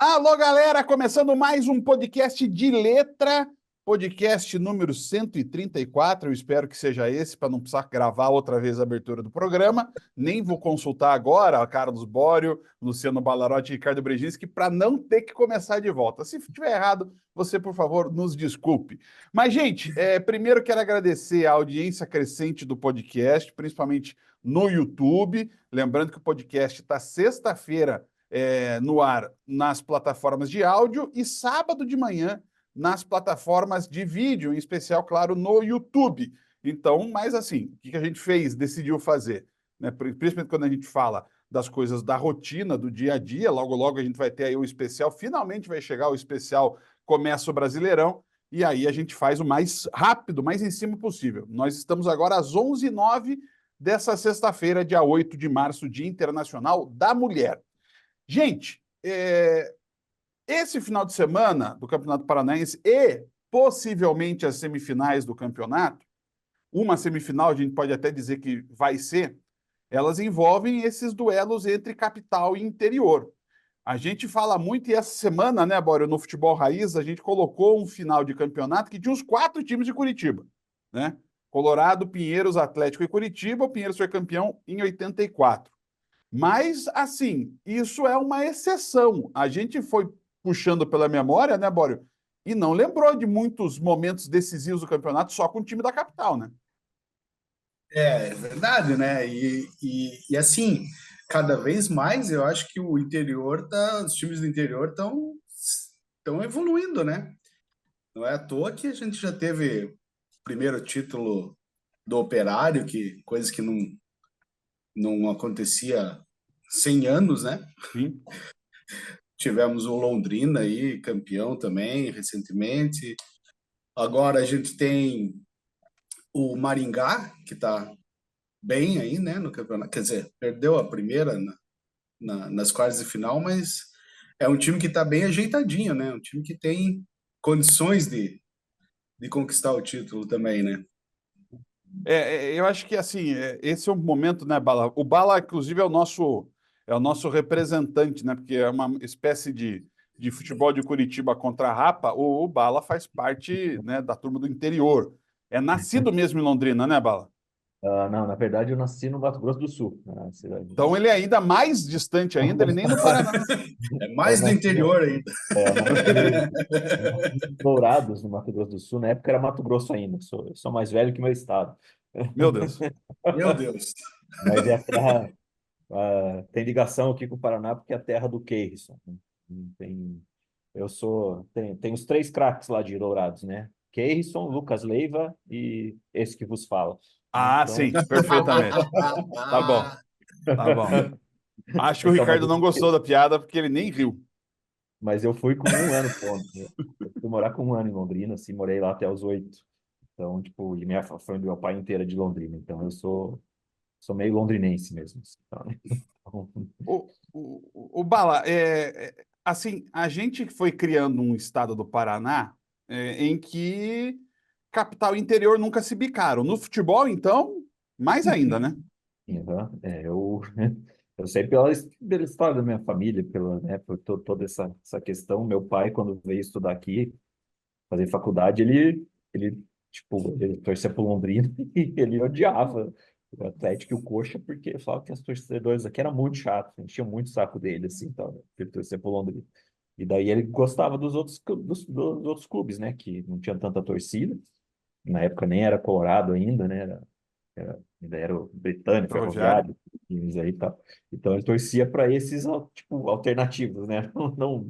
Alô, galera! Começando mais um podcast de letra, podcast número 134. Eu espero que seja esse, para não precisar gravar outra vez a abertura do programa. Nem vou consultar agora a Carlos Bório, Luciano Ballarotti e Ricardo Brzezinski para não ter que começar de volta. Se estiver errado, você, por favor, nos desculpe. Mas, gente, primeiro quero agradecer a audiência crescente do podcast, principalmente no YouTube. Lembrando que o podcast está sexta-feira no ar nas plataformas de áudio e sábado de manhã nas plataformas de vídeo, em especial, claro, no YouTube. Então, mas assim, o que a gente fez, decidiu fazer? Né? Principalmente quando a gente fala das coisas da rotina, do dia a dia, logo, logo a gente vai ter aí o especial, finalmente vai chegar o especial Começa o Brasileirão, e aí a gente faz o mais rápido, mais em cima possível. Nós estamos agora às 11h09 dessa sexta-feira, dia 8 de março, Dia Internacional da Mulher. Gente, esse final de semana do Campeonato Paranaense e possivelmente as semifinais do campeonato, uma semifinal a gente pode até dizer que vai ser, elas envolvem esses duelos entre capital e interior. A gente fala muito, e essa semana, né, Bório, no Futebol Raiz, a gente colocou um final de campeonato que tinha os 4 times de Curitiba, né? Colorado, Pinheiros, Atlético e Curitiba. O Pinheiros foi campeão em 84. Mas, assim, isso é uma exceção. A gente foi puxando pela memória, né, Bório? E não lembrou de muitos momentos decisivos do campeonato só com o time da capital, né? É verdade, né? E assim, cada vez mais eu acho que o interior os times do interior estão evoluindo, né? Não é à toa que a gente já teve o primeiro título do Operário, que coisa que não acontecia há 100 anos, né? Sim. Tivemos o Londrina aí, campeão também, recentemente. Agora a gente tem o Maringá, que está bem aí, né, no campeonato. Quer dizer, perdeu a primeira nas quartas de final, mas é um time que está bem ajeitadinho, né? Um time que tem condições de conquistar o título também, né? Eu acho que assim, esse é um momento, né, Bala? O Bala, inclusive, é o nosso representante, né? Porque é uma espécie de futebol de Curitiba contra a Rapa. O Bala faz parte, né, da turma do interior. É nascido mesmo em Londrina, né, Bala? Não, na verdade eu nasci no Mato Grosso do Sul, na cidade Então ele é ainda mais distante ainda, ele nem no Paraná nasceu. É Eu mais do nasci, interior ainda. eu nasci, eu nasci em Dourados, no Mato Grosso do Sul. Na época era Mato Grosso ainda, eu sou mais velho que meu estado. Meu Deus. Meu Deus. Mas é a terra, tem ligação aqui com o Paraná, porque é a terra do Keirson. Tem, tem os três craques lá de Dourados, né? Keirson, Lucas Leiva e esse que vos fala. Ah, Então, sim, perfeitamente. Tá bom, tá bom. Acho que o então, mas Ricardo não gostou da piada porque ele nem riu. Mas eu fui com 1 ano, pô. Eu fui morar com 1 ano em Londrina, assim, morei lá até os 8. Então, tipo, e minha família do meu pai inteira é de Londrina. Então, eu sou meio londrinense mesmo, assim, tá? Então, O Bala, assim, a gente foi criando um estado do Paraná em que capital e interior nunca se bicaram. No futebol, então, mais ainda, né? eu sei pela história da minha família, por toda essa questão. Meu pai, quando veio estudar aqui, fazer faculdade, tipo, ele torcia pro Londrina e ele odiava o Atlético e o Coxa, porque falava que os torcedores aqui eram muito chatos, enchiam muito o saco dele, assim, então, ele torcia pro Londrina. E daí ele gostava dos outros clubes, né, que não tinha tanta torcida. Na época nem era Colorado ainda, né, ainda era o Britânico, Ferroviário. Ferroviário, times aí e tal. Então ele torcia para esses, tipo, alternativos, né? Não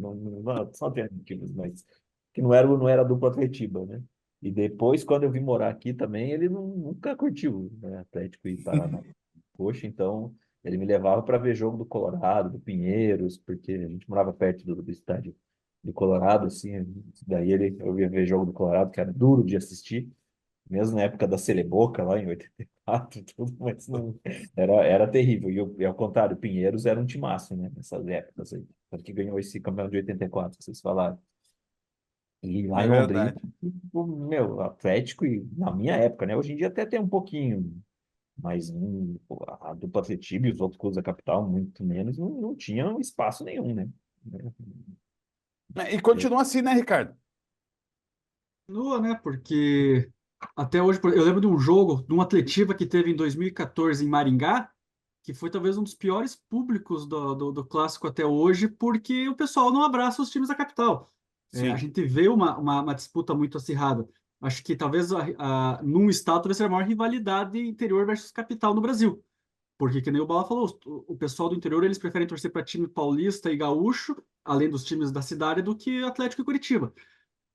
são alternativos, mas que não era dupla Atletiba, né? E depois, quando eu vim morar aqui também, ele nunca curtiu, né? Atlético e Paraná. Poxa, então ele me levava para ver jogo do Colorado, do Pinheiros, porque a gente morava perto do estádio do Colorado, assim, daí eu ia ver jogo do Colorado, que era duro de assistir, mesmo na época da Celeboca, lá em 84, e tudo, mas não, era terrível. E ao contrário, o Pinheiros era um timaço, né, nessas épocas aí. Tanto que ganhou esse campeonato de 84, que vocês falaram. E lá É em Londrina, verdade. meu, Atlético, e na minha época, né, hoje em dia até tem um pouquinho, mas a dupla Atletiba e os outros clubes da capital, muito menos, não tinham espaço nenhum, né? E continua assim, né, Ricardo? Continua, né? Porque até hoje, eu lembro de um jogo, de uma Atletiva que teve em 2014 em Maringá, que foi talvez um dos piores públicos do clássico até hoje, porque o pessoal não abraça os times da capital. A Sim. gente vê uma disputa muito acirrada. Acho que talvez num estado talvez seja a maior rivalidade interior versus capital no Brasil. Porque, que nem o Bala falou, o pessoal do interior eles preferem torcer para time paulista e gaúcho, além dos times da cidade, do que Atlético e Curitiba.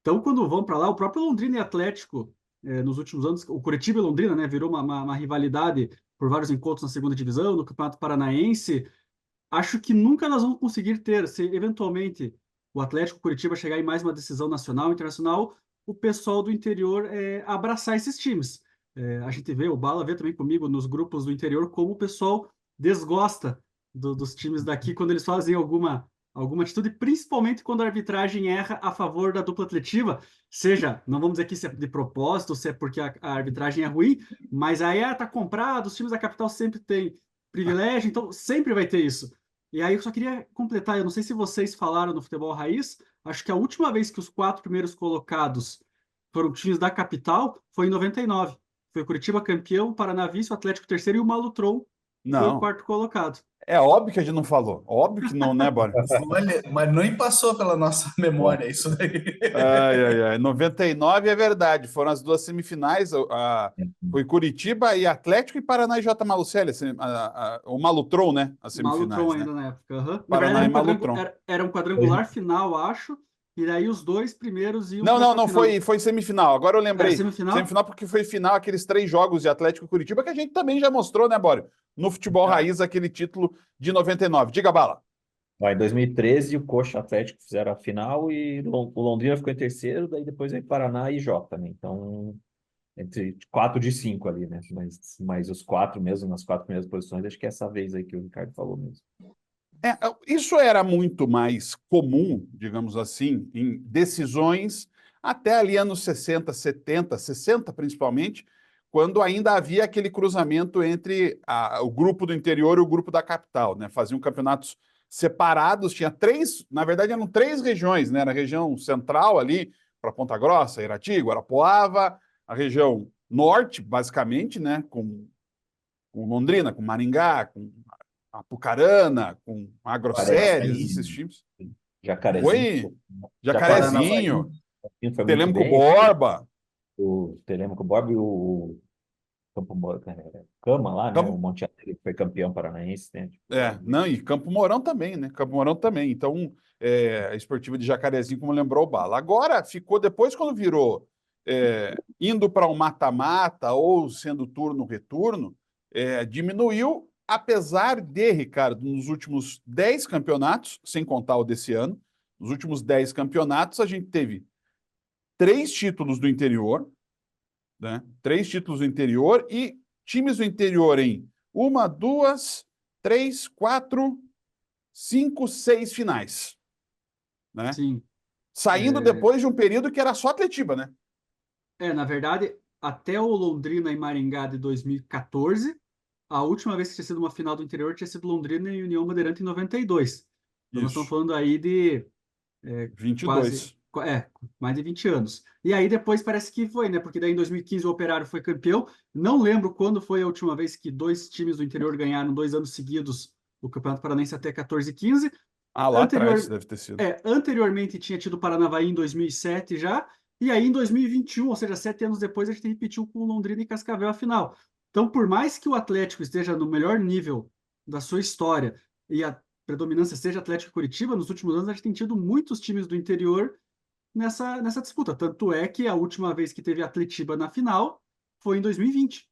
Então, quando vão para lá, o próprio Londrina e Atlético, nos últimos anos, o Curitiba e Londrina, né, virou uma rivalidade por vários encontros na segunda divisão, no Campeonato Paranaense. Acho que nunca nós vamos conseguir ter, se eventualmente o Atlético Curitiba chegar em mais uma decisão nacional, internacional, o pessoal do interior abraçar esses times. A gente vê, o Bala vê também comigo nos grupos do interior, como o pessoal desgosta dos times daqui quando eles fazem alguma atitude, principalmente quando a arbitragem erra a favor da dupla atletiva, seja, não vamos dizer aqui se é de propósito, se é porque a arbitragem é ruim, mas aí tá comprado, os times da capital sempre têm privilégio, então sempre vai ter isso. E aí eu só queria completar, eu não sei se vocês falaram no Futebol Raiz, acho que a última vez que os 4 primeiros colocados foram times da capital foi em 99. Foi o Curitiba campeão, o Paraná vice, o Atlético terceiro e o Malutron foi o Não. quarto colocado. É óbvio que a gente não falou. Óbvio que não, né, Bora? Olha, mas nem passou pela nossa memória isso daí. Ai, ai, ai. 99 é verdade. Foram as duas semifinais. Foi Curitiba e Atlético e Paraná e J. Malucelli. O Malutron, né? As Malutron semifinais, né? ainda na época. Uhum. Na Paraná verdade, e Malutron. era um quadrangular final, acho. E daí os 2 primeiros iam Não, para não, a não, final. foi semifinal. Agora eu Era lembrei. semifinal? Semifinal porque foi final aqueles 3 jogos de Atlético e Curitiba que a gente também já mostrou, né, Bório? No Futebol Raiz, aquele título de 99. Diga, Bala. Em 2013, o Coxa Atlético fizeram a final e o Londrina ficou em terceiro, daí depois veio Paraná e Jota, né? Então, entre 4 de 5 ali, né? Mas os 4 mesmo, nas 4 primeiras posições, acho que é essa vez aí que o Ricardo falou mesmo. Isso era muito mais comum, digamos assim, em decisões até ali anos 60, 70, 60 principalmente, quando ainda havia aquele cruzamento entre o grupo do interior e o grupo da capital, né? Faziam campeonatos separados, tinha 3, na verdade eram 3 regiões, né? Era a região central ali, para Ponta Grossa, Irati, Guarapuava, a região norte, basicamente, né? Com Londrina, com Maringá, com Apucarana, com Agrosséries, Jacarezinho, esses times. Jacarezinho, Foi Paranavaí. Jacarezinho, foi muito Telêmaco bem. Borba, O Telêmaco Borba e o Cama lá, né? O Campo, Monte Alegre que foi campeão paranaense, né? não, e Campo Mourão também, né? Campo Mourão também. Então, a Esportiva de Jacarezinho, como lembrou o Bala. Agora, ficou depois, quando virou indo para um mata-mata ou sendo turno-retorno, diminuiu, apesar de, Ricardo, nos últimos 10 campeonatos, sem contar o desse ano, nos últimos 10 campeonatos, a gente teve 3 títulos do interior, né? 3 títulos do interior e times do interior em 1, 2, 3, 4, 5, 6 finais, né? Sim. Saindo depois de um período que era só Atletiba, né? Na verdade, até o Londrina e Maringá de 2014, a última vez que tinha sido uma final do interior tinha sido Londrina e União Bandeirante em 92. Então nós estamos Isso, falando aí de 22. mais de 20 anos. E aí depois parece que foi, né? Porque daí em 2015 o Operário foi campeão. Não lembro quando foi a última vez que 2 times do interior ganharam 2 anos seguidos o Campeonato Paranaense até 14 e 15. Lá atrás deve ter sido. Anteriormente tinha tido o Paranavaí em 2007 já, e aí em 2021, ou seja, 7 anos depois, a gente repetiu com o Londrina e Cascavel a final. Então, por mais que o Atlético esteja no melhor nível da sua história e a predominância seja Atlético e Curitiba, nos últimos anos a gente tem tido muitos times do interior nessa disputa. Tanto é que a última vez que teve Atletiba na final foi em 2020.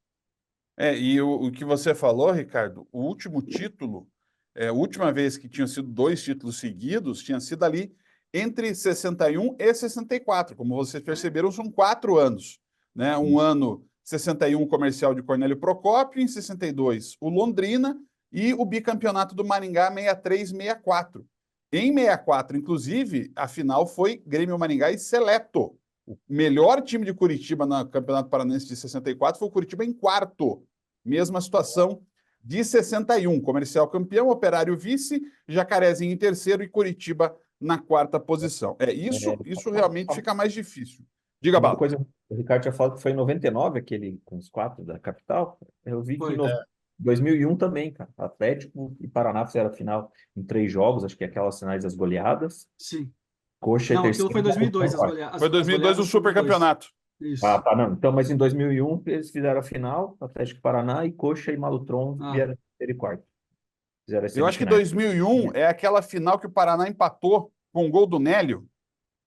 E o que você falou, Ricardo, o último título, a última vez que tinham sido 2 títulos seguidos, tinha sido ali entre 61 e 64. Como vocês perceberam, são 4 anos, né? Um ano 61 o Comercial de Cornélio Procópio, em 62 o Londrina e o bicampeonato do Maringá 63-64. Em 64, inclusive, a final foi Grêmio Maringá e Seleto. O melhor time de Curitiba no Campeonato Paranaense de 64 foi o Curitiba em quarto. Mesma situação de 61. Comercial campeão, Operário vice, Jacarezinho em terceiro e Curitiba na quarta posição. Isso realmente fica mais difícil. Diga, Uma Bala. coisa, o Ricardo tinha falado que foi em 99, aquele com os 4 da capital. Eu vi que Foi. em 2001 também, cara. Atlético e Paraná fizeram a final em 3 jogos, acho que aquelas finais das goleadas. Sim. Coxa é Não, aquilo terceiro foi e Malucão 2002, quarto. Foi as 2002 o goleadas foi 2002. supercampeonato. Ah, Isso. tá, não. Então, mas em 2001 eles fizeram a final, Atlético e Paraná, e Coxa e Malutron Ah, vieram terceiro e quarto. Fizeram as Eu acho que semifinais. 2001 é aquela final que o Paraná empatou com o gol do Nélio,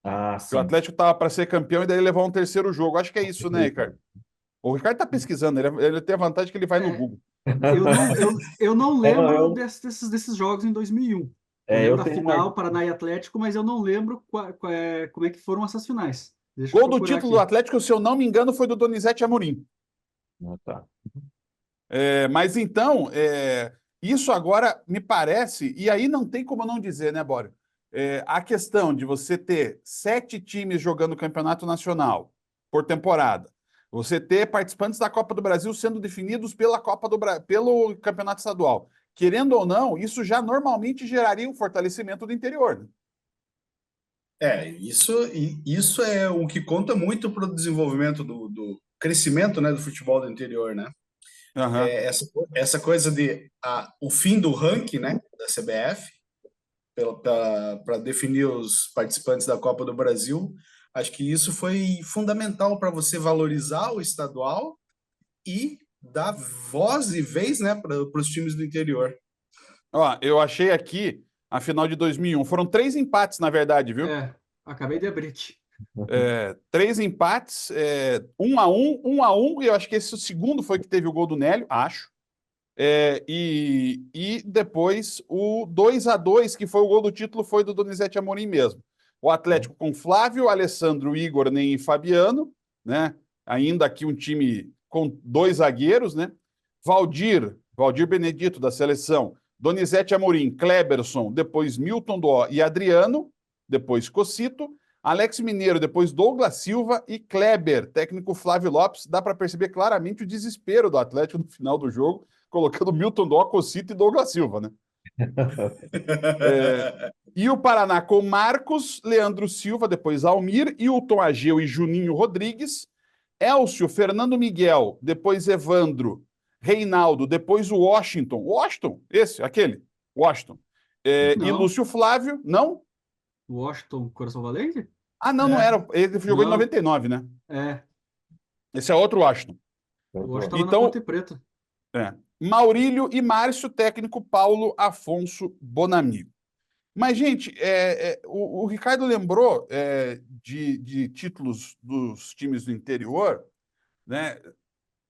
Ah, que o sim. Atlético estava para ser campeão e daí levou um terceiro jogo. Acho que é isso, né, Ricardo? O Ricardo está pesquisando, ele tem a vantagem que ele vai no é, Google. eu não É, não, lembro desses jogos em 2001. Eu lembro eu da tenho final, Paraná e Atlético, mas eu não lembro como é que foram essas finais. Deixa eu Gol do procurar título do aqui. Atlético, se eu não me engano, foi do Donizete Amorim. Ah, tá. Mas então, isso agora me parece, e aí não tem como não dizer, né, Bório? A questão de você ter 7 times jogando campeonato nacional por temporada, você ter participantes da Copa do Brasil sendo definidos pela pelo campeonato estadual. Querendo ou não, isso já normalmente geraria um fortalecimento do interior, né? Isso é o que conta muito para o desenvolvimento do crescimento, né, do futebol do interior, né? Aham. Essa coisa de o fim do ranking, né, da CBF para definir os participantes da Copa do Brasil, acho que isso foi fundamental para você valorizar o estadual e dar voz e vez, né, para os times do interior. Ó, eu achei aqui a final de 2001. Foram 3 empates, na verdade, viu? Acabei de abrir aqui. 3 empates, 1-1, 1-1, e eu acho que esse segundo foi que teve o gol do Nélio, acho. E depois o 2-2, que foi o gol do título, foi do Donizete Amorim mesmo. O Atlético com Flávio, Alessandro, Igor, Ney e Fabiano, né? Ainda aqui um time com 2 zagueiros, né? Valdir Benedito, da seleção, Donizete Amorim, Kleberson, depois Milton Dó e Adriano, depois Cocito, Alex Mineiro, depois Douglas Silva e Kleber, técnico Flávio Lopes. Dá para perceber claramente o desespero do Atlético no final do jogo, colocando Milton Dó, Cocito e Douglas Silva, né? E o Paraná com Marcos, Leandro Silva, depois Almir, Hilton Ageu e Juninho Rodrigues, Elcio, Fernando Miguel, depois Evandro, Reinaldo, depois o Washington. Washington, aquele, Washington. E Não, Lúcio Flávio, não? Washington, Coração Valente? Ah, não, não É, era. Ele jogou em Não, 99, né? é. Esse é outro Washington. O Washington estava na Então, Ponte Preta. Maurílio e Márcio, técnico Paulo Afonso Bonamigo. Mas, gente, o Ricardo lembrou de títulos dos times do interior, né?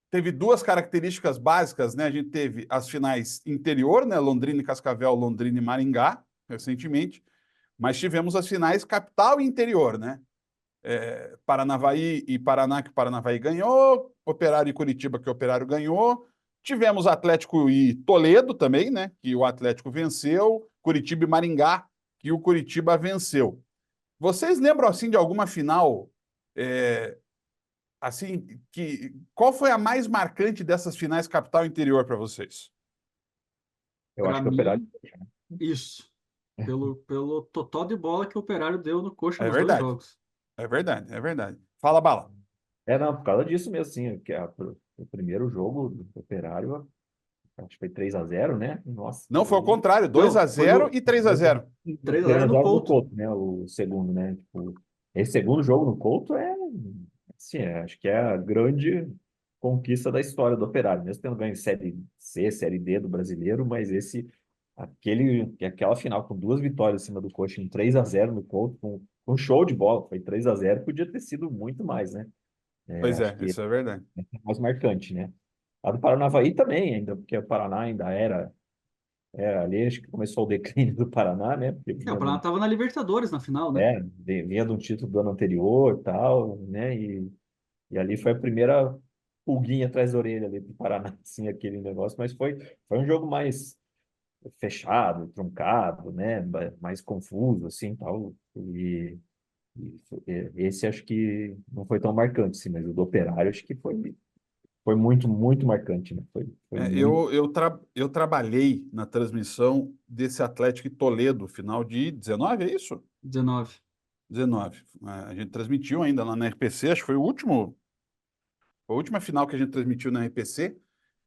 Teve 2 características básicas, né? A gente teve as finais interior, né? Londrina e Cascavel, Londrina e Maringá, recentemente, mas tivemos as finais capital e interior, né? Paranavaí e Paraná, que o Paranavaí ganhou, Operário e Curitiba, que o Operário ganhou. Tivemos Atlético e Toledo também, né? Que o Atlético venceu, Curitiba e Maringá, que o Curitiba venceu. Vocês lembram assim de alguma final assim qual foi a mais marcante dessas finais capital e interior para vocês? Eu Para acho que o Operário. mim, isso. Pelo total de bola que o Operário deu no Coxa É nos 2 verdade, jogos. é verdade, é verdade. Fala, Bala. Não, por causa disso mesmo, assim, o primeiro jogo do Operário, acho que foi 3-0, né? Nossa, Não, foi o foi contrário, dois Não, a foi zero no e 3-0. 3-0 no 3-0 no Couto. Couto, né? O segundo, né? Tipo, esse segundo jogo no Couto assim, acho que é a grande conquista da história do Operário, mesmo tendo ganho Série C, Série D do Brasileiro, mas aquela final com 2 vitórias em cima do Coxa em 3-0 no Couto, com um show de bola, foi 3-0, podia ter sido muito mais, né? Pois Acho é, que isso é verdade. é mais marcante, né? A do Paranavaí também, ainda, porque o Paraná ainda ali, acho que começou o declínio do Paraná, né? Porque O Paraná estava na Libertadores na final, né? vinha de um título do ano anterior e tal, né? E ali foi a primeira pulguinha atrás da orelha ali do Paraná, assim, aquele negócio, mas foi um jogo mais fechado, truncado, né? Mais confuso, assim, tal. E esse acho que não foi tão marcante, assim, mas o do Operário acho que foi muito, muito marcante, né? Foi É, muito. eu trabalhei na transmissão desse Atlético e Toledo, final de 19, é isso? 19. 19. A gente transmitiu ainda lá na RPC, acho que foi a última final que a gente transmitiu na RPC.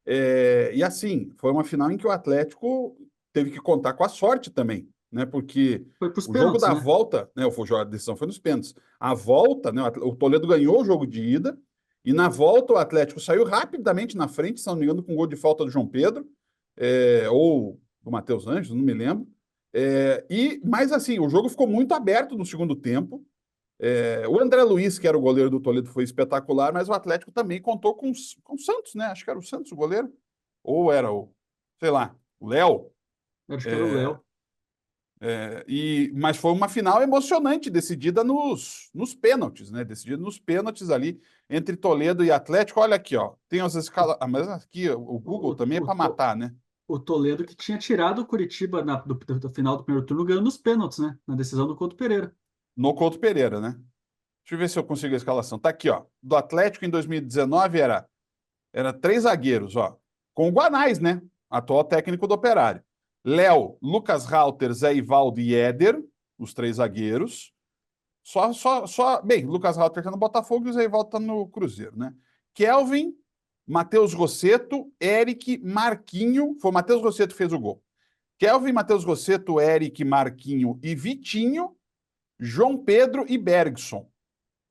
E assim, foi uma final em que o Atlético teve que contar com a sorte também, né? Porque Foi pros o jogo pênaltis, da né? volta, né? A decisão foi nos pênaltis. A volta, né? O Toledo ganhou o jogo de ida, e na volta o Atlético saiu rapidamente na frente, se não me engano, com um gol de falta do João Pedro, ou do Matheus Anjos, não me lembro. Mas assim, o jogo ficou muito aberto no segundo tempo. O André Luiz, que era o goleiro do Toledo, foi espetacular, mas o Atlético também contou com o Santos, né? Acho que era o Santos o goleiro. Ou era sei lá, o Léo. Acho que era o Léo. Mas foi uma final emocionante, decidida nos pênaltis, né? Decidida nos pênaltis ali entre Toledo e Atlético. Olha aqui, ó. Tem as escalas. Mas aqui o Google também é para matar, né? O Toledo que tinha tirado o Curitiba do final do primeiro turno ganhando nos pênaltis, né? Na decisão do Couto Pereira. No Couto Pereira, né? Deixa eu ver se eu consigo a escalação. Tá aqui, ó. Do Atlético em 2019 era 3 zagueiros, ó. Com o Guanais, né? Atual técnico do Operário. Léo, Lucas Rauter, Zé Ivaldo e Éder, os 3 zagueiros. Bem, Lucas Rauter tá no Botafogo e o Zé Ivaldo tá no Cruzeiro, né? Kelvin, Matheus Rosseto, Eric, Marquinho. Foi o Matheus Rosseto que fez o gol. Kelvin, Matheus Rosseto, Eric, Marquinho e Vitinho, João Pedro e Bergson.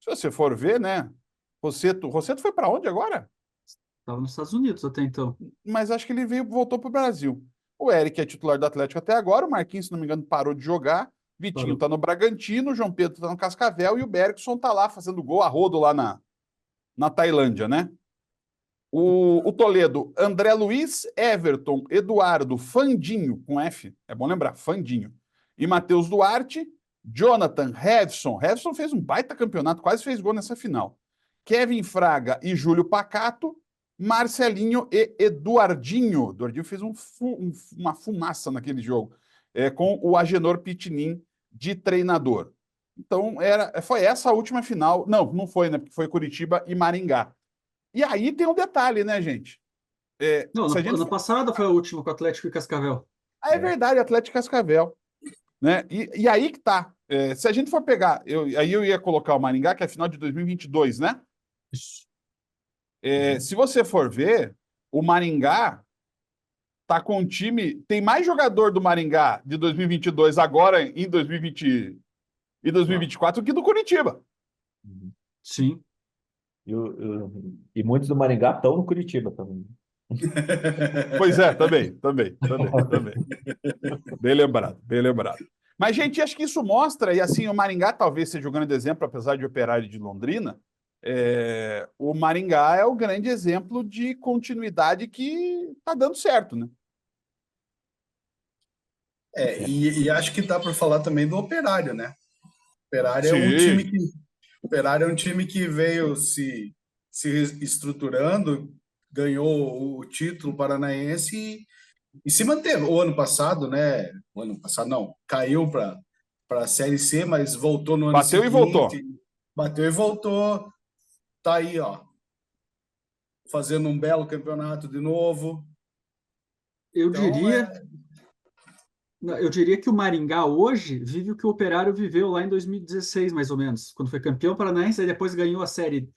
Se você for ver, né? Rosseto foi para onde agora? Estava nos Estados Unidos até então. Mas acho que ele voltou para o Brasil. O Eric é titular do Atlético até agora, o Marquinhos, se não me engano, parou de jogar. Vitinho Parou. tá no Bragantino, o João Pedro tá no Cascavel e o Bergson tá lá fazendo gol a rodo lá na Tailândia, né? O Toledo, André Luiz, Everton, Eduardo, Fandinho, com F, é bom lembrar, Fandinho, e Matheus Duarte, Jonathan, Revson. Revson fez um baita campeonato, quase fez gol nessa final. Kevin Fraga e Júlio Pacato, Marcelinho e Eduardinho. Eduardinho fez uma fumaça naquele jogo, com o Agenor Pitinin de treinador. Então, foi essa a última final. Não, não foi, né? Porque foi Curitiba e Maringá. E aí tem um detalhe, né, gente? Não, Se a gente ano for... passado foi a última com o Atlético e Cascavel. É verdade, Atlético e Cascavel. Né? E aí que tá. Se a gente for pegar, aí eu ia colocar o Maringá, que é a final de 2022, né? Se você for ver, o Maringá tá com um time. Tem mais jogador do Maringá de 2022 agora em 2020 e 2024 que do Curitiba. Sim. E muitos do Maringá estão no Curitiba também. Pois é, também. Bem lembrado, bem lembrado. Mas, gente, acho que isso mostra, e assim, o Maringá talvez seja o grande exemplo, apesar de Operário de Londrina, o Maringá é o grande exemplo de continuidade que está dando certo, né? E acho que dá para falar também do Operário, né? Operário é um Sim. time que veio se estruturando, ganhou o título paranaense e se manteve. O ano passado, né? O ano passado não, caiu para a Série C, mas voltou no ano Bateu e voltou. seguinte. Bateu e voltou. Tá aí, ó, fazendo um belo campeonato de novo. Eu Então, diria que o Maringá hoje vive o que o Operário viveu lá em 2016, mais ou menos, quando foi campeão paranaense e depois ganhou a série.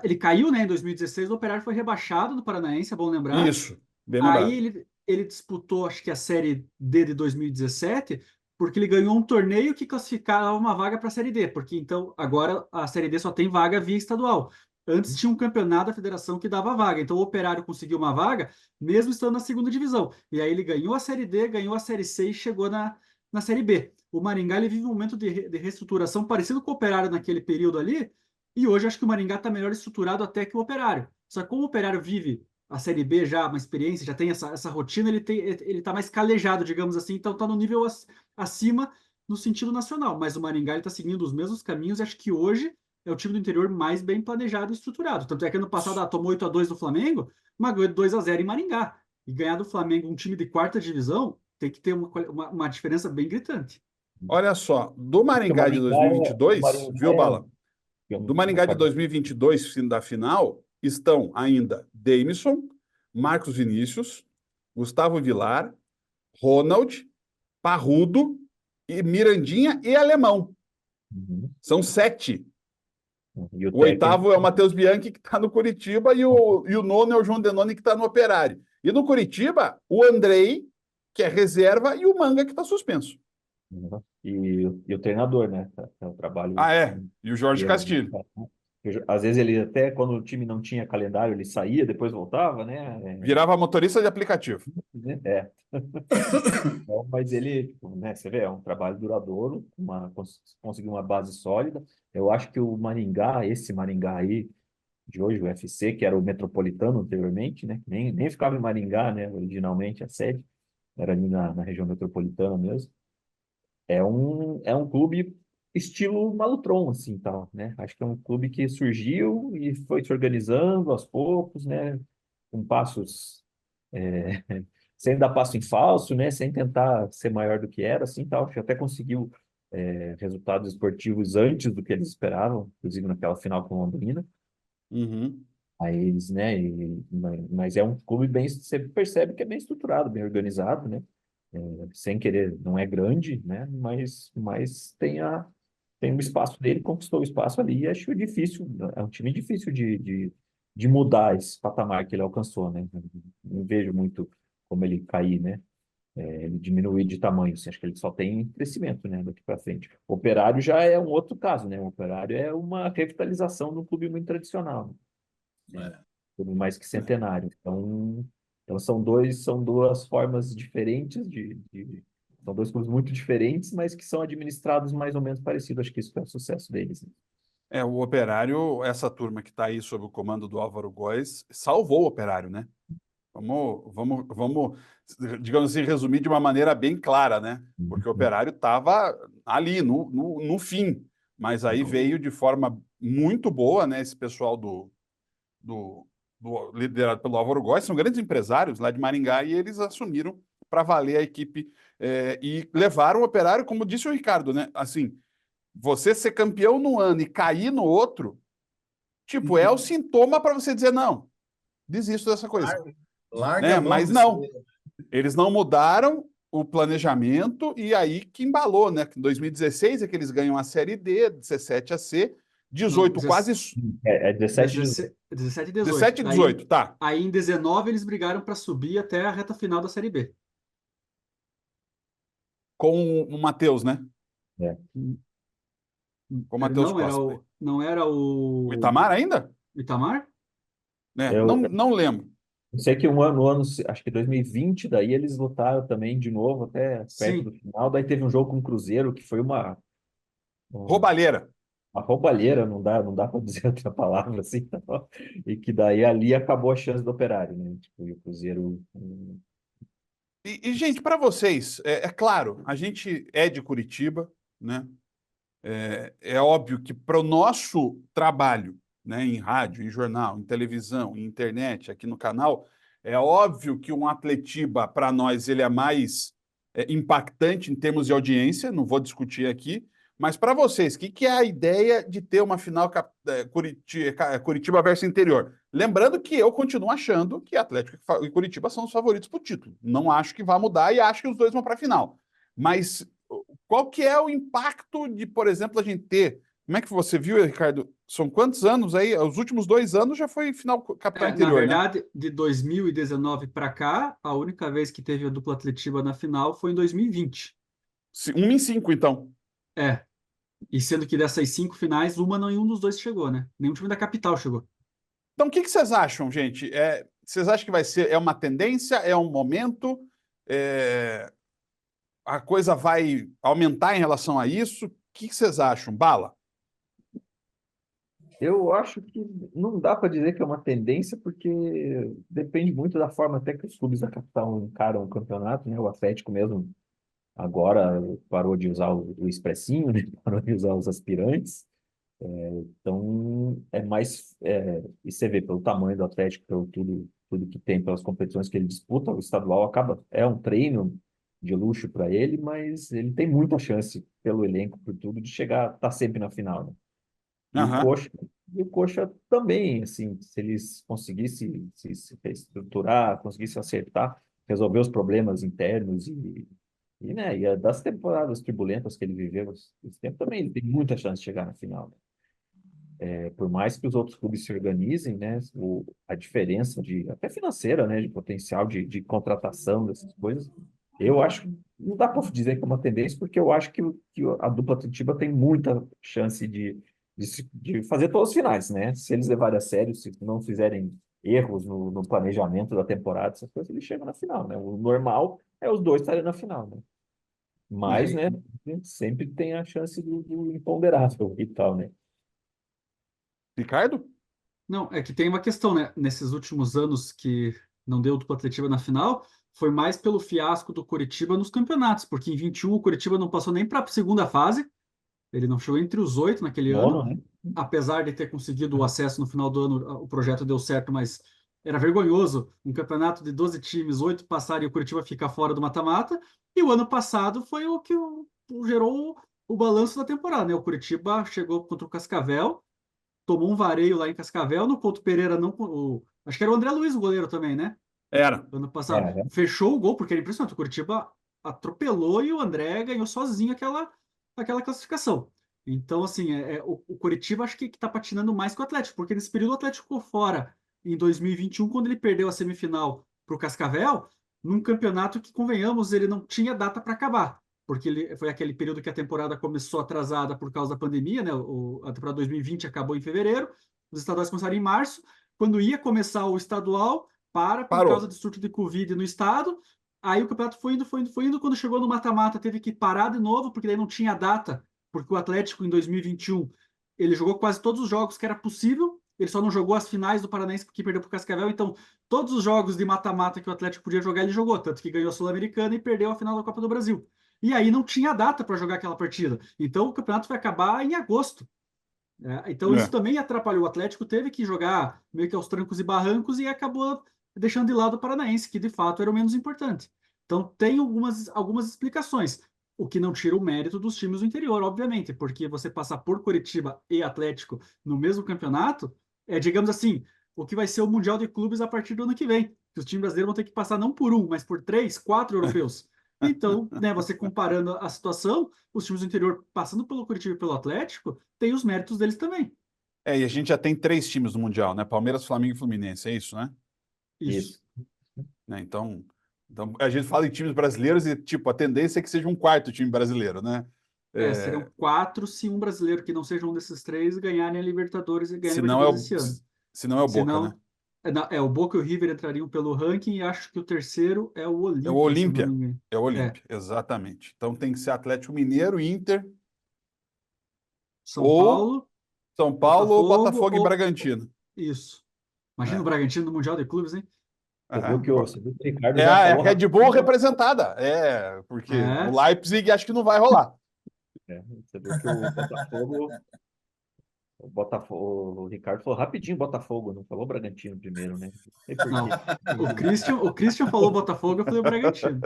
Ele caiu, né, em 2016, o Operário foi rebaixado do Paranaense, é bom lembrar. Isso, bem Aí lembrado. ele disputou, acho que a Série D de 2017, porque ele ganhou um torneio que classificava uma vaga para a Série D, porque então agora a Série D só tem vaga via estadual. Antes tinha um campeonato da federação que dava vaga, então o Operário conseguiu uma vaga, mesmo estando na segunda divisão. E aí ele ganhou a Série D, ganhou a Série C e chegou na Série B. O Maringá ele vive um momento de reestruturação parecido com o Operário naquele período ali, e hoje acho que o Maringá está melhor estruturado até que o Operário. Só que como o Operário vive a Série B já, uma experiência, já tem essa rotina, ele tá mais calejado, digamos assim, então tá no nível acima no sentido nacional. Mas o Maringá ele tá seguindo os mesmos caminhos e acho que hoje é o time do interior mais bem planejado e estruturado. Tanto é que ano passado tomou 8-2 do Flamengo, mas ganhou 2-0 em Maringá. E ganhar do Flamengo um time de quarta divisão tem que ter uma diferença bem gritante. Olha só, do Maringá de O 2022, Maringá viu, Bala? Do digamos, Maringá de 2022, fim da final, estão ainda Davidson, Marcos Vinícius, Gustavo Vilar, Ronald, Parrudo, e Mirandinha e Alemão. Uhum. São 7. E o O oitavo técnico, é o Matheus Bianchi, que está no Curitiba, e o nono é o João Denoni, que está no Operário. E no Curitiba, o Andrei, que é reserva, e o Manga, que está suspenso. uhum, e o treinador, né? É o trabalho Ah, é. E o Jorge dele, né? Castilho. Às vezes ele até, quando o time não tinha calendário, ele saía, depois voltava, né? Virava motorista de aplicativo. É. Então, mas ele, tipo, né, você vê, é um trabalho duradouro, conseguiu uma base sólida. Eu acho que o Maringá, esse Maringá aí, de hoje, o UFC, que era o Metropolitano anteriormente, né? Nem ficava em Maringá, né? Originalmente a sede, era ali na região metropolitana mesmo. É um clube estilo Malutron, assim, tal, né? Acho que é um clube que surgiu e foi se organizando aos poucos, né? Com passos, é, sem dar passo em falso, né? Sem tentar ser maior do que era, assim, tal. Acho que até conseguiu, resultados esportivos antes do que eles esperavam, inclusive naquela final com o Londrina. Uhum. Aí eles, né? Mas é um clube bem, você percebe que é bem estruturado, bem organizado, né? Sem querer, não é grande, né? Mas tem um espaço dele, conquistou o espaço ali, e acho difícil, é um time difícil de mudar esse patamar que ele alcançou, né? Não vejo muito como ele cair, né? Ele diminuir de tamanho, assim, acho que ele só tem crescimento, né? Daqui para frente. O Operário já é um outro caso, né? O Operário é uma revitalização de um clube muito tradicional, né? É. Clube mais que centenário. Então são duas formas diferentes são dois clubes muito diferentes, mas que são administrados mais ou menos parecidos. Acho que isso é o sucesso deles, né? É, o Operário, essa turma que está aí sob o comando do Álvaro Góes, salvou o Operário, né? Vamos, digamos assim, resumir de uma maneira bem clara, né? Porque o Operário estava ali, no fim, mas aí veio de forma muito boa, né? Esse pessoal do, liderado pelo Álvaro Góes, são grandes empresários lá de Maringá e eles assumiram para valer a equipe e levaram o Operário, como disse o Ricardo, né? Assim, você ser campeão num ano e cair no outro, tipo, é o sintoma para você dizer, não, desisto dessa coisa, Larga né? a mão Mas desse. não, eles não mudaram o planejamento e aí que embalou, né? Em 2016 é que eles ganham a Série D, 17 a C, Não, 18 quase É 17 de 17 e 18. 17 e 18, tá. Aí em 19 eles brigaram para subir até a reta final da Série B. Com o Matheus, né? é. Com o Matheus Costa. Não era O o Itamar ainda? Itamar? Né? Não, Eu não lembro. sei que no ano, acho que 2020, daí eles lutaram também de novo até perto do Sim. final. Daí teve um jogo com o Cruzeiro que foi um- Roubalheira. uma roubalheira, não dá para dizer outra palavra assim, não. E que daí ali acabou a chance do Operário, né? Tipo, e o Cruzeiro. Gente, para vocês, é claro, a gente é de Curitiba, né? É óbvio que para o nosso trabalho, né, em rádio, em jornal, em televisão, em internet, aqui no canal, é óbvio que um Atletiba, para nós, ele é mais impactante em termos de audiência, não vou discutir aqui, mas para vocês, o que é a ideia de ter uma final Curitiba versus Interior? Lembrando que eu continuo achando que Atlético e Curitiba são os favoritos para o título. Não acho que vai mudar e acho que os dois vão para a final. Mas qual que é o impacto de, por exemplo, a gente ter... Como é que você viu, Ricardo? São quantos anos aí? Os últimos 2 anos já foi final capital Na interior, né? verdade, de 2019 para cá, a única vez que teve a dupla Atletiba na final foi em 2020. 1 em 5, então. É, e sendo que dessas 5 finais, nenhum dos dois chegou, né? Nenhum time da capital chegou. Então, o que vocês acham, gente? Vocês acham que vai ser uma tendência? É um momento? A coisa vai aumentar em relação a isso? O que vocês acham? Bala? Eu acho que não dá para dizer que é uma tendência, porque depende muito da forma até que os clubes da capital encaram o campeonato, né? O Atlético mesmo agora parou de usar o expressinho, né? Parou de usar os aspirantes. Então, é mais. E você vê pelo tamanho do Atlético, pelo tudo que tem, pelas competições que ele disputa, o estadual é um treino de luxo para ele, mas ele tem muita chance, pelo elenco, por tudo, de chegar, estar sempre na final, né? E o Aham. Coxa, E o Coxa também, assim, se eles conseguissem se reestruturar, conseguissem acertar, resolver os problemas internos né, e das temporadas turbulentas que ele viveu, esse tempo também ele tem muita chance de chegar na final, né? Por mais que os outros clubes se organizem, né, a diferença até financeira, né, de potencial de contratação dessas coisas, eu acho que não dá para dizer que é uma tendência, porque eu acho que a dupla Atletiba tem muita chance de fazer todas as finais, né? Se eles levarem a sério, se não fizerem erros no planejamento da temporada, essas coisas, eles chegam na final, né? O normal é os dois estarem na final, né? Mas, né, sempre tem a chance do imponderável e tal, né? Ricardo? Não, é que tem uma questão, né? Nesses últimos anos que não deu dupla Atletiba na final, foi mais pelo fiasco do Coritiba nos campeonatos, porque em 21 o Coritiba não passou nem para a segunda fase, ele não chegou entre os 8 naquele Nono, ano, né? apesar de ter conseguido o acesso no final do ano, o projeto deu certo, mas era vergonhoso um campeonato de 12 times, 8 passarem e o Curitiba ficar fora do mata-mata. E o ano passado foi o que gerou o balanço da temporada, né? O Curitiba chegou contra o Cascavel, tomou um vareio lá em Cascavel, no Couto Pereira não, acho que era o André Luiz o goleiro também, né? Era. Ano passado. Fechou o gol, porque era impressionante. O Curitiba atropelou e o André ganhou sozinho aquela classificação. Então, assim, o Curitiba acho que está patinando mais que o Atlético, porque nesse período o Atlético ficou fora em 2021, quando ele perdeu a semifinal para o Cascavel, num campeonato que, convenhamos, ele não tinha data para acabar, porque foi aquele período que a temporada começou atrasada por causa da pandemia, né? A temporada 2020 acabou em fevereiro, os estaduais começaram em março. Quando ia começar o estadual, por causa Parou. do surto de Covid no estado. Aí o campeonato foi indo, foi indo, foi indo. Quando chegou no mata-mata, teve que parar de novo, porque daí não tinha data, porque o Atlético, em 2021, ele jogou quase todos os jogos que era possível, ele só não jogou as finais do Paranaense porque perdeu para o Cascavel. Então, todos os jogos de mata-mata que o Atlético podia jogar, ele jogou, tanto que ganhou a Sul-Americana e perdeu a final da Copa do Brasil. E aí não tinha data para jogar aquela partida. Então, o campeonato vai acabar em agosto. Então, isso É. também atrapalhou. O Atlético teve que jogar meio que aos trancos e barrancos e acabou deixando de lado o Paranaense, que de fato era o menos importante. Então, tem algumas explicações, o que não tira o mérito dos times do interior, obviamente, porque você passar por Curitiba e Atlético no mesmo campeonato digamos assim, o que vai ser o Mundial de Clubes a partir do ano que vem. Que os times brasileiros vão ter que passar não por um, mas por 3, 4 europeus. Então, né, você comparando a situação, os times do interior passando pelo Curitiba e pelo Atlético, tem os méritos deles também. E a gente já tem 3 times no Mundial, né? Palmeiras, Flamengo e Fluminense, é isso, né? Isso. Isso. Né? Então, a gente fala em times brasileiros e, tipo, a tendência é que seja um quarto time brasileiro, né? Seriam 4 se um brasileiro que não seja um desses 3 ganharem a Libertadores e ganharem a Se não é Libertadores o, esse ano. se não é o Se Boca, né? não, o Boca e o River entrariam pelo ranking e acho que o terceiro é o É o Olímpia, se eu não me Olímpia. engano. É o Olímpia, exatamente. Então tem que ser Atlético Mineiro, Inter, São ou Paulo, São Paulo, ou Botafogo Botafogo e Bragantino. Isso. Imagina o É. Bragantino no Mundial de Clubes, hein? Aham. Você viu que o Ricardo É já a falou Red Bull rapidinho. representada. Porque o É. Leipzig acho que não vai rolar. Você viu que o Ricardo falou rapidinho Botafogo, não falou Bragantino primeiro, né? Não sei por quê. Não. O Christian falou Botafogo, eu falei o Bragantino.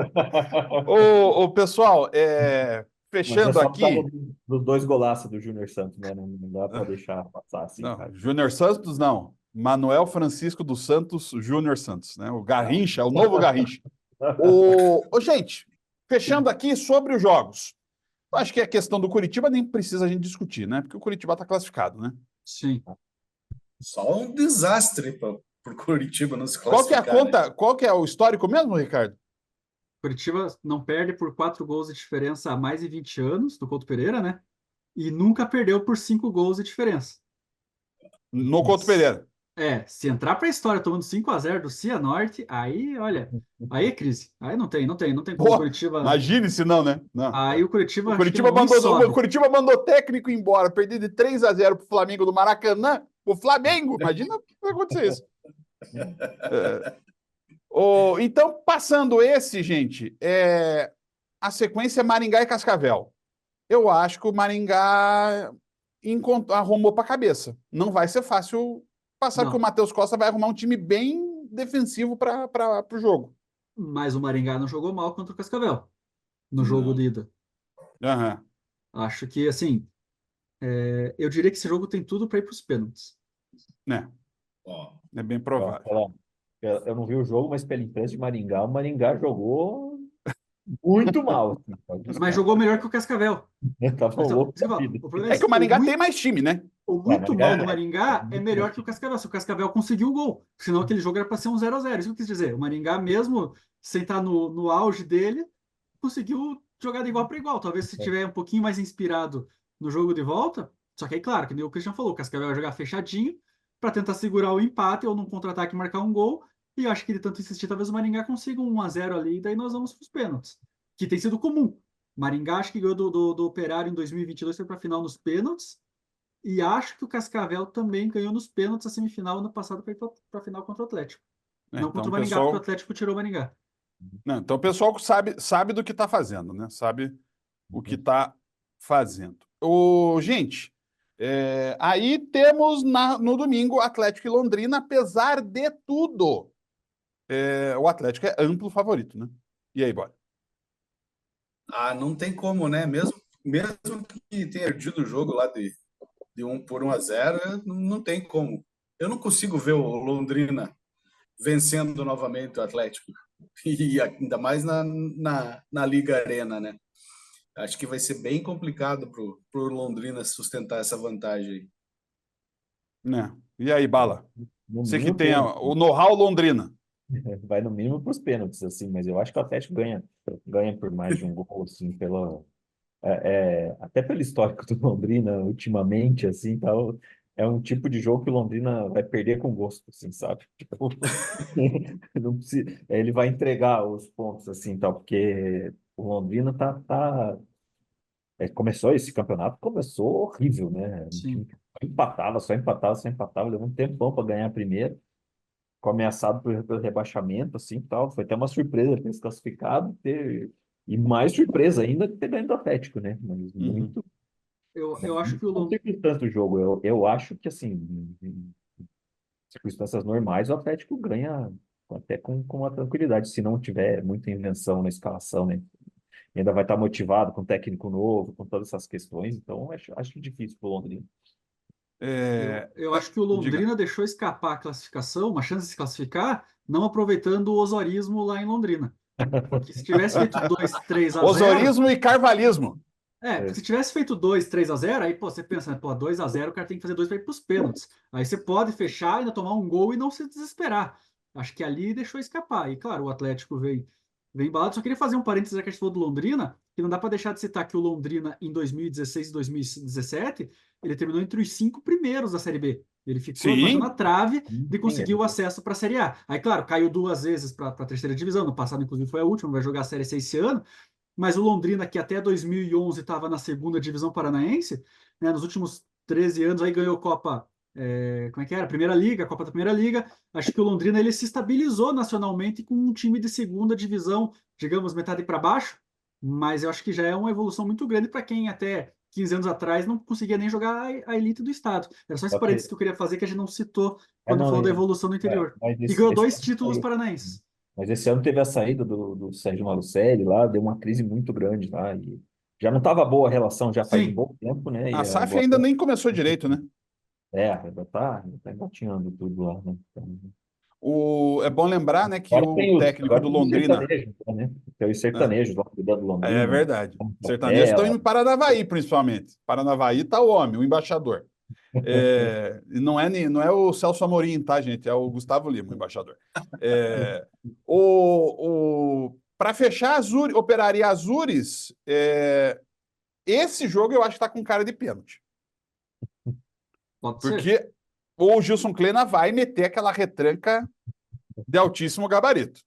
Ô, pessoal, Mas é fechando só por causa aqui. dos 2 golaços do Júnior Santos, né? Não dá para deixar passar assim, Não, cara. Júnior Santos não. Manuel Francisco dos Santos Júnior Santos, né? O Não. Garrincha, o novo Garrincha. Gente, fechando aqui sobre os jogos. Eu acho que a questão do Curitiba nem precisa a gente discutir, né? Porque o Curitiba está classificado, né? Sim. Só um desastre para o Curitiba não se Qual que é a classificar, né? conta? Qual que é o histórico mesmo, Ricardo? Curitiba não perde por 4 gols de diferença há mais de 20 anos, do Couto Pereira, né? E nunca perdeu por 5 gols de diferença. No Couto Pereira. Se entrar para a história tomando 5-0 do Cianorte, aí, olha, aí é crise. Aí não tem como o Pô, Curitiba. imagine se não, né? Não. Aí o Curitiba O acho que Curitiba nem mandou, o sobe. Curitiba mandou técnico embora, perder de 3-0 pro Flamengo do Maracanã. O Flamengo, imagina o que vai acontecer isso. Então, passando esse, gente, a sequência é Maringá e Cascavel. Eu acho que o Maringá arrumou para a cabeça. Não vai ser fácil passar, porque o Não, Matheus Costa vai arrumar um time bem defensivo para o jogo. mas o Maringá não jogou mal contra o Cascavel no jogo Não. de ida. Aham. Acho que, assim, Eu diria que esse jogo tem tudo para ir para os pênaltis. Né? Ó, É bem Ó, provável. eu não vi o jogo, mas pela imprensa de Maringá, o Maringá jogou muito mal, assim, sabe? Os Mas caras jogou melhor que o Cascavel. estavam Então, loucos isso que da eu falo, vida. o problema é É que esse, o Maringá tem mais time, né? o Ah, muito Maringá mal do Maringá é melhor que o Cascavel. Se o Cascavel conseguiu o gol, senão aquele jogo era para ser um 0-0. Isso que eu quis dizer. O Maringá, mesmo sem estar no auge dele, conseguiu jogar de igual para igual. Talvez se tiver um pouquinho mais inspirado no jogo de volta. Só que aí, claro, que nem o Christian falou, o Cascavel vai jogar fechadinho para tentar segurar o empate ou num contra-ataque marcar um gol. E eu acho que de tanto insistir, talvez o Maringá consiga um 1-0 ali, e daí nós vamos para os pênaltis. Que tem sido comum. Maringá acho que ganhou do Operário em 2022, foi para a final nos pênaltis. E acho que o Cascavel também ganhou nos pênaltis a semifinal ano passado para ir para a final contra o Atlético. Não Então contra o o Maringá, porque o pessoal, Atlético tirou o Maringá. não, então o pessoal sabe do que está fazendo, né? Sabe o que está fazendo. Gente, aí temos no domingo Atlético e Londrina, apesar de tudo. O Atlético é amplo favorito, né? E aí, bora. não tem como, né? Mesmo que tenha perdido o jogo lá de 1-0, não tem como. Eu não consigo ver o Londrina vencendo novamente o Atlético. E ainda mais na Liga Arena, né? Acho que vai ser bem complicado pro Londrina sustentar essa vantagem aí. Né? E aí, Bala? No Você que mínimo tem pênalti. o know-how Londrina. Vai no mínimo para os pênaltis, assim, mas eu acho que o Atlético ganha por mais de um gol, assim, até pelo histórico do Londrina ultimamente, assim, tal, é um tipo de jogo que o Londrina vai perder com gosto, assim, sabe? Tipo, não precisa, ele vai entregar os pontos, assim, tal, porque o Londrina começou esse campeonato, começou horrível, né? Um time Sim. que só empatava, levou um tempão para ganhar a primeira, ficou ameaçado pelo rebaixamento, assim, tal, foi até uma surpresa ter se classificado, e mais surpresa ainda ter ganho do Atlético, né? Mas Uhum. muito Eu acho que o não Londrina. circunstância do jogo. Eu acho que, assim, em circunstâncias normais, o Atlético ganha até com uma tranquilidade, se não tiver muita invenção na escalação, né? E ainda vai estar motivado com técnico novo, com todas essas questões. Então, acho difícil para o Londrina. Eu acho que o Diga. Londrina deixou escapar a classificação, uma chance de se classificar, não aproveitando o osorismo lá em Londrina. Porque se tivesse feito 2-3-0, Osorismo e carvalismo. porque se tivesse feito 2-3-0, aí pô, você pensa, né, pô, 2-0, o cara tem que fazer dois para ir para os pênaltis. Aí você pode fechar, ainda tomar um gol e não se desesperar. Acho que ali deixou escapar. E claro, o Atlético vem embalado. Só queria fazer um parênteses aqui, a gente falou do Londrina, que não dá para deixar de citar que o Londrina, em 2016 e 2017, ele terminou entre os 5 primeiros da Série B. Ele ficou, bateu na Sim. trave de Sim, conseguir o acesso para a Série A. Aí, claro, caiu 2 vezes para a terceira divisão. No passado, inclusive, foi a última, vai jogar a Série C esse ano. Mas o Londrina, que até 2011 estava na segunda divisão paranaense, né, nos últimos 13 anos aí ganhou Copa, como é que era? Primeira Liga, Copa da Primeira Liga. Acho que o Londrina ele se estabilizou nacionalmente com um time de segunda divisão, digamos, metade para baixo, mas eu acho que já é uma evolução muito grande para quem até 15 anos atrás não conseguia nem jogar a elite do estado. Era só esse Só que, parênteses que eu queria fazer que a gente não citou quando não, falou da evolução do interior. mas E esse, ganhou esse 2 títulos aí. paranaenses. Mas esse ano teve a saída do Sérgio Malucelli lá, deu uma crise muito grande lá. E já não estava boa a relação já faz um Sim, bom tempo, né? A E SAF agora ainda nem começou direito, né? ainda tá engatinhando tudo lá, né? Então, É bom lembrar, né, que o técnico agora do tem os Londrina. sertanejos, né? Tem os Né? sertanejos lá cuidando do É Londrina, verdade. Sertanejos estão Portela. indo para Paranavaí, principalmente. Paranavaí tá o homem, o embaixador. E não é o Celso Amorim, tá, gente? É o Gustavo Lima, o embaixador. Para fechar, Operário e Azures, esse jogo eu acho que está com cara de pênalti. pode ser. Porque o Gilson Kleina vai meter aquela retranca de altíssimo gabarito.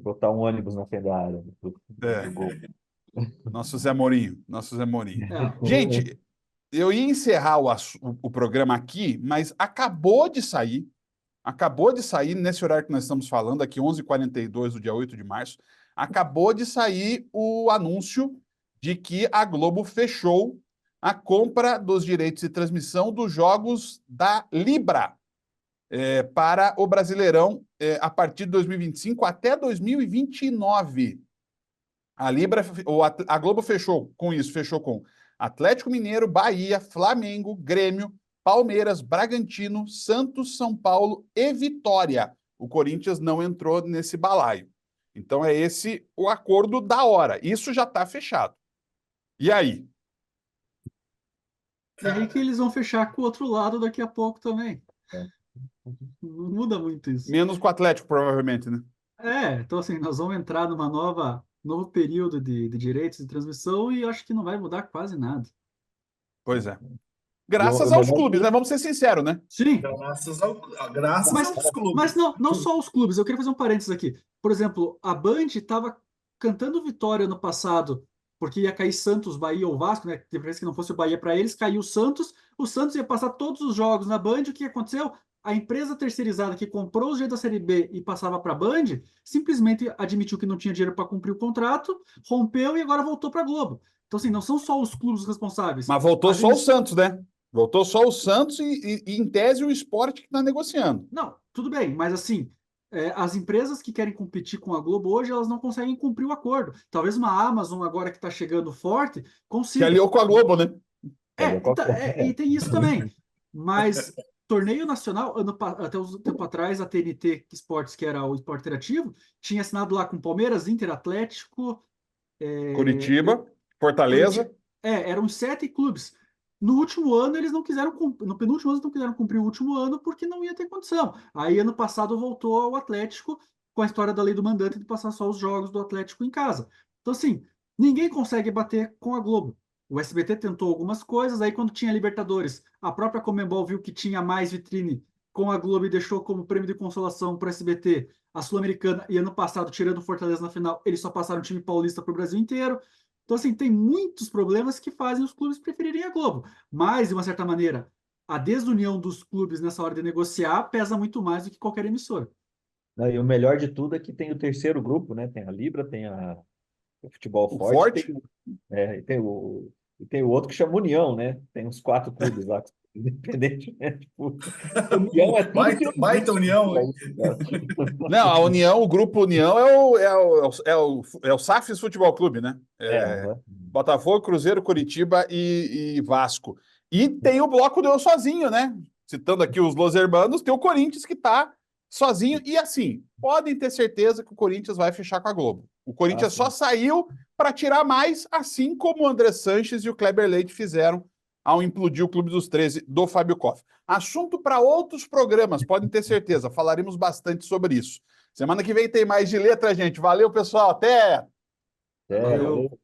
Botar um ônibus na frente da área É, do gol. nosso Zé Mourinho, nosso Zé Mourinho. É, Gente, eu ia encerrar o programa aqui, mas acabou de sair, nesse horário que nós estamos falando, aqui 11h42 do dia 8 de março, acabou de sair o anúncio de que a Globo fechou a compra dos direitos de transmissão dos jogos da Libra para o Brasileirão a partir de 2025 até 2029. A Libra, a Globo fechou com isso, fechou com Atlético Mineiro, Bahia, Flamengo, Grêmio, Palmeiras, Bragantino, Santos, São Paulo e Vitória. O Corinthians não entrou nesse balaio. Então é esse o acordo da hora. Isso já está fechado. E aí? É aí que eles vão fechar com o outro lado daqui a pouco também. Não muda muito isso. Menos com o Atlético, provavelmente, né? Então assim, nós vamos entrar numa novo período de direitos de transmissão e eu acho que não vai mudar quase nada. Pois é. E Graças o aos melhor clubes, de né? Vamos ser sinceros, né? Sim, Graças mas, aos clubes. mas não só os clubes, eu queria fazer um parênteses aqui. Por exemplo, a Band estava cantando vitória no passado, porque ia cair Santos, Bahia ou Vasco, né? De preferência que não fosse o Bahia para eles, caiu o Santos ia passar todos os jogos na Band. O que aconteceu? A empresa terceirizada que comprou os direitos da Série B e passava para a Band, simplesmente admitiu que não tinha dinheiro para cumprir o contrato, rompeu e agora voltou para a Globo. Então, assim, não são só os clubes responsáveis. Mas voltou As só o emiss- Santos, né? Voltou só o Santos e em tese, o Sport que está negociando. Não, tudo bem, mas assim, as empresas que querem competir com a Globo hoje, elas não conseguem cumprir o acordo. Talvez uma Amazon, agora que está chegando forte, Que consiga. aliou com a Globo, né? E tem isso também. Mas torneio nacional, até um tempo atrás, a TNT Sports, que era o esporte interativo, tinha assinado lá com Palmeiras, Inter, Atlético, Curitiba, Fortaleza. eram 7 clubes. No último ano, eles não quiseram no penúltimo ano, eles não quiseram cumprir o último ano porque não ia ter condição. Aí, ano passado, voltou ao Atlético com a história da lei do mandante de passar só os jogos do Atlético em casa. Então, assim, ninguém consegue bater com a Globo. O SBT tentou algumas coisas, aí quando tinha Libertadores, a própria Conmebol viu que tinha mais vitrine com a Globo e deixou como prêmio de consolação para o SBT a Sul-Americana, e ano passado, tirando o Fortaleza na final, eles só passaram o time paulista para o Brasil inteiro. Então, assim, tem muitos problemas que fazem os clubes preferirem a Globo. Mas, de uma certa maneira, a desunião dos clubes nessa hora de negociar pesa muito mais do que qualquer emissora. Né, e o melhor de tudo é que tem o terceiro grupo, né? Tem a Libra, tem o Futebol O Forte, Forte. e tem o outro que chama União, né? Tem uns 4 clubes lá, independente, né? Tipo, União é tudo que Baita união, hein? Não, a União, o grupo União é o Safes Futebol Clube, né? Aham. Botafogo, Cruzeiro, Curitiba e Vasco. E tem o bloco do Eu Sozinho, né? Citando aqui os Los Hermanos, tem o Corinthians que tá sozinho. E assim, podem ter certeza que o Corinthians vai fechar com a Globo. O Corinthians só saiu para tirar mais, assim como o André Sanches e o Kleber Leite fizeram ao implodir o Clube dos 13 do Fábio Koff. Assunto para outros programas, podem ter certeza. Falaremos bastante sobre isso. Semana que vem tem mais de letra, gente. Valeu, pessoal. Até! É, Valeu. valeu.